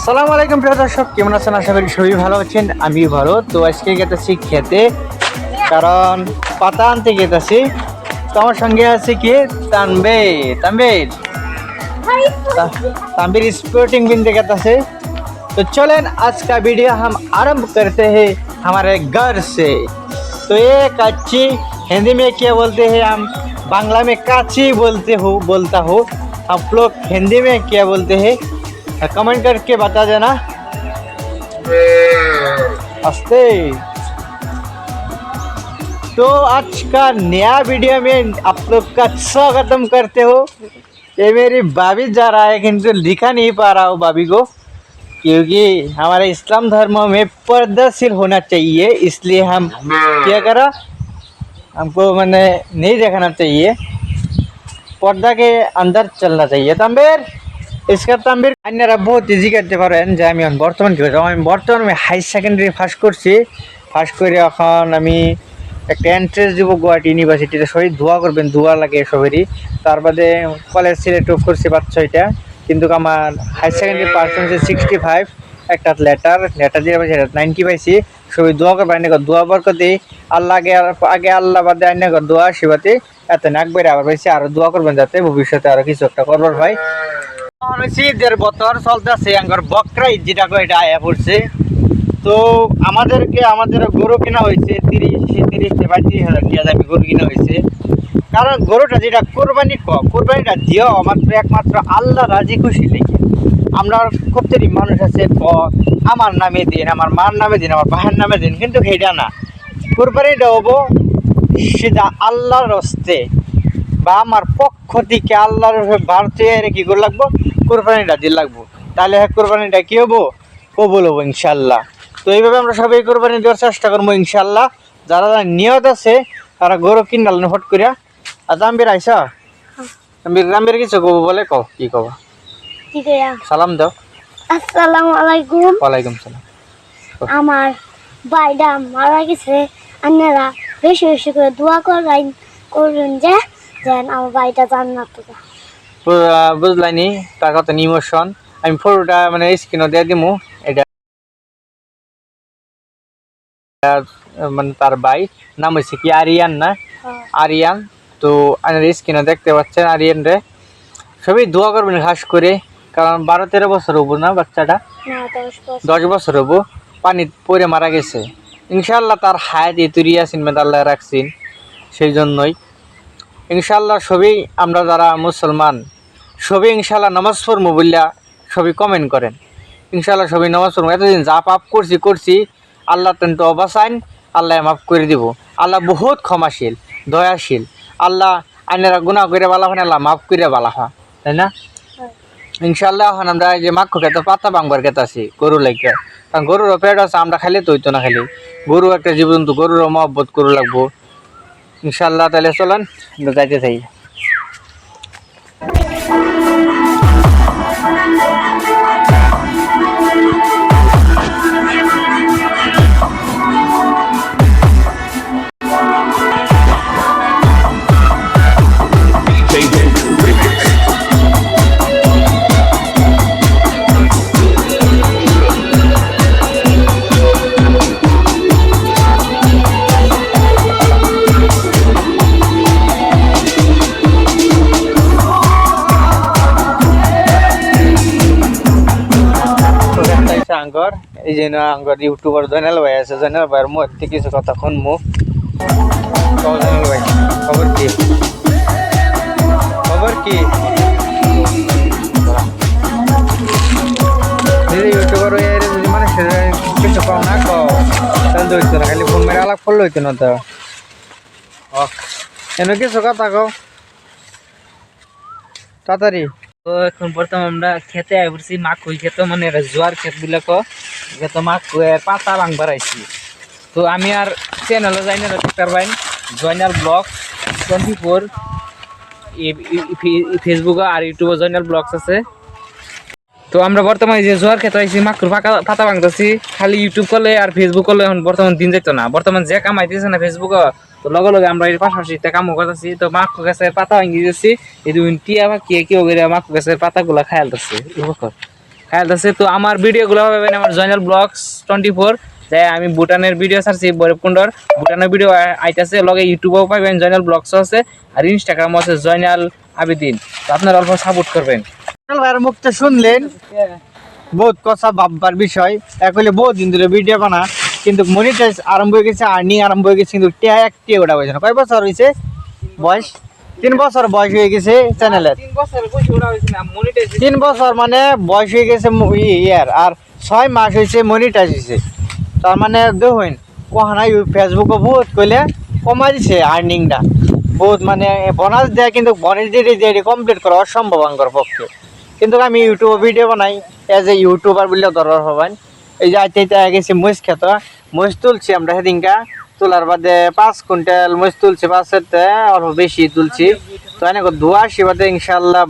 আসসালামু আলাইকুম প্রিয় দর্শক, কেমন আছেন? আশা করি সবাই ভালো আছেন, আমি ভালো। তো আজকে গেতেছি খেতে, কারণ পাতা আনতে গেতেছি। তো আমার সঙ্গে আছে কি তানবীর তানবীর तानवीर स्पोर्टिंग बिनते कहता से। तो चलें आज का वीडियो हम आरंभ करते हैं हमारे घर से। तो ये कच्ची हिंदी में क्या बोलते हैं, हम बांग्ला में काची बोलता हूँ। आप लोग हिंदी में क्या बोलते हैं कमेंट करके बता देना। हंसते। तो आज का नया वीडियो में आप लोग का स्वागतम करते हो। ये मेरी भाभी जा रहा है, किंतु लिखा नहीं पा रहा हूँ भाभी को, क्योंकि हमारे इस्लाम धर्म में पर्दाशील होना चाहिए, इसलिए हम क्या करा, हमको मैंने नहीं देखना चाहिए, पर्दा के अंदर चलना चाहिए। तानबीर इसका तानबीर अन्यरा बहुत इजी करते पारेन যে আমি বর্তমান কি করব। আমি বর্তমানে হাই সেকেন্ডারি পাস করছি। পাস করে এখন আমি একটা এন্ট্রেন্স দিব গুয়াহাটি ইউনিভার্সিটিতে। সবাই দোয়া করবেন, দোয়া লাগে সবারই। তার বাদে কলেজ সিলেক্ট করছি 5-6টা, কিন্তু আমার হাই সেকেন্ডারি পার্সেন্টেজ 65, একটা লেটার দিয়ে পাইছি 90 পাইছি। সবাই দোয়া করবেন, আইনে দোয়া বরকতে আল্লাহ আগে আল্লাহ বাদে আইনে দোয়া শিবাতে এত নাক বেড়ে আবার পাইছি। আরো দোয়া করবেন যাতে ভবিষ্যতে আরো কিছু একটা করবার ভাই। ঈদের বছর চলতেছে, আমার বকরা ঈদ যেটা এটা আয়া পড়ছে। তো আমাদের গরু কেনা হয়েছে 30-35 হাজার দামি গরু কিনা হয়েছে। কারণ গরুটা যেটা কোরবানিটা দিও মাত্র একমাত্র আল্লাহ রাজি খুশি লেগে। আমরা প্রত্যেকটি মানুষ আছে আমার নামে দিন, আমার মার নামে দিন, আমার ভাইয়ের নামে দিন, কিন্তু সেইটা না। কোরবানিটা হবো সেটা আল্লাহর হস্তে বা আমার পক্ষ থেকে আল্লাহর ভারতীয় কি করে লাগবো, কোরবানিটা দিয়ে লাগবো। তাহলে কোরবানিটা কি হবো, কবুল হবো ইনশাল্লাহ। তো এইভাবে আমরা সবাই কোরবানি দেওয়ার চেষ্টা করবো ইনশাল্লাহ। যারা নিয়ত আছে তারা গরু কিনাল হট করিয়া। আর তানবীর আইসা, তানবীর কিছু কব বলে, কও কি কব? সালাম দাও। আসসালামু আলাইকুম। ওয়ালাইকুম সালাম। আমার ভাইটা মারা গেছে, আপনারা বেশি বেশি করে দোয়া করবেন যে যেন আমার ভাইটা জান্নাত পায়। বুঝলাইনি তার কথা ইমোশন। আমি ফটোটা মানে স্ক্রিনও দিয়ে দিমু। এটা মানে তার ভাই নাম হয়েছে কি আরিয়ান না, আরিয়ান। তো স্ক্রিনও দেখতে পাচ্ছেন আরিয়ান রে। সবই দোয়া করবেন খাস করে, কারণ 12-13 বছর হবো না বাচ্চাটা, 10 বছর হবো। পানি পরে মারা গেছে। ইনশাল্লাহ তার হায়াত ইতুরি আছেন আল্লাহ রাখছেন, সেই জন্যই ইনশাল্লাহ সবই আমরা যারা মুসলমান সবই ইনশাল্লাহ নামাজ পড়বো বললা সবই কমেন্ট করেন। ইনশাল্লাহ সবই নামাজ পড়বো। এতদিন যা পাপ করছি আল্লাহ তো অবাসাইন, আল্লাহ মাফ করে দিব। আল্লাহ বহুত ক্ষমাশীল, দয়াশীল। আল্লাহ আইনেরা গুনাহ করে বালা হয়, আল্লাহ মাফ করে বালা হয়, তাই না? ইনশাল্লাহ এখন আমরা যে মাক্ষ খেতে পাতা বাংবার খেতে আছি গরু লাগে, কারণ গরুরও পেট আছে, আমরা খাইলে তো হইতো না। খাইলে গরু একটা জীবজন্তু, গরুরও মহব্বত করু লাগবো ইনশাল্লাহ। তাহলে চলেন যাইতে থাকি। আঙ্গর এই যে না আঙ্গর ইউটিউবার জয়নাল ভাই আছে, জয়নাল ভাইয়ের মুখ থেকে কিছু কথা শুনবো। জয়নাল ভাই খবর কি? ইউটিউবার যদি মানুষের কিছু কম না কও তাহলে তো হইতো না, খালি ফোন মেরে আলাপ করলে হইতো না। তো এনে কিছু কথা কও তাড়াতাড়ি। তো এখন বর্তমানে আমরা খেতে আই পড়ছি, মাকুই খেত মানে জোয়ার ক্ষেত বিলাক তো মাকুয়ের পাতা ভাঙবার আইছি। তো আমি আর চ্যানেলে যাই না, ডাক্তার ভাই জয়নাল ব্লগ 24 ফেসবুকে আর ইউটিউবে জয়নাল ব্লগস আছে। তো আমরা বর্তমানে যে জোয়ার খেতে আইছি, মাকুর পাতা ভাঙতেছি। খালি ইউটিউব করলে আর ফেসবুক করলে এখন বর্তমান দিন যাইতো না। বর্তমান যে কামাইতেছে না ফেসবুকে, তো লগে লগে আমরা এর পাশাপাশি কামও করতেছি। তো মাকু গাছের পাতা ভাঙিয়ে দিচ্ছি, এই দুই টিয়া বা কে কেউ করে মাকু গাছের পাতাগুলা খায়ালতেছি। খেয়াল আছে। তো আমার ভিডিওগুলো পাবেন আমার জয়নাল ব্লগস 24, যে আমি ভুটানের ভিডিও ছাড়ছি, ভৈরবকুণ্ডর ভুটানের ভিডিও আইতাছে, লগে ইউটিউবেও পাবেন জয়নাল ব্লগস আছে, আর ইনস্টাগ্রাম আছে জয়নাল আবেদিন। তো আপনারা অল্প সাপোর্ট করবেন। ভাইয়ের মুখটা শুনলেন, বহুত কথা ভাববার বিষয়। একলে বহুত দিন ধরে ভিডিও বানা, কিন্তু মনিটাইজ আরম্ভ হয়ে গেছে, আর্নিং আরম্ভ হয়ে গেছে, কিন্তু একটি ওটা হয়েছে না। কয় বছর হয়েছে বয়স? 3 বছর বয়স হয়ে গেছে চ্যানেলের। 3 বছর মানে বয়স হয়ে গেছে ইয়ার, আর 6 মাস হয়েছে মনিটাইজ হয়েছে। তার মানে দেখুন কখনা ফেসবুকে বহুত কইলে কমাই দিছে আর্নিংটা বহুত, মানে বোনাস দেয়, কিন্তু বোনাস দিয়ে কমপ্লিট করা অসম্ভব আমার পক্ষে। কিন্তু আমি ইউটিউবে ভিডিও বানাই, এজ এ ইউটিউবার বললে দরকার হবেন। এই যে আইতে গেছি মহিষ খেত, মহিষ তুলছি আমরা সেদিনকা, তোলার বাদে 5 কুইন্টাল মহিষ তুলছি, 5 অল্প বেশি তুলছি। তো এনেক ধোয়া আসি বাদে ইনশাল্লাহ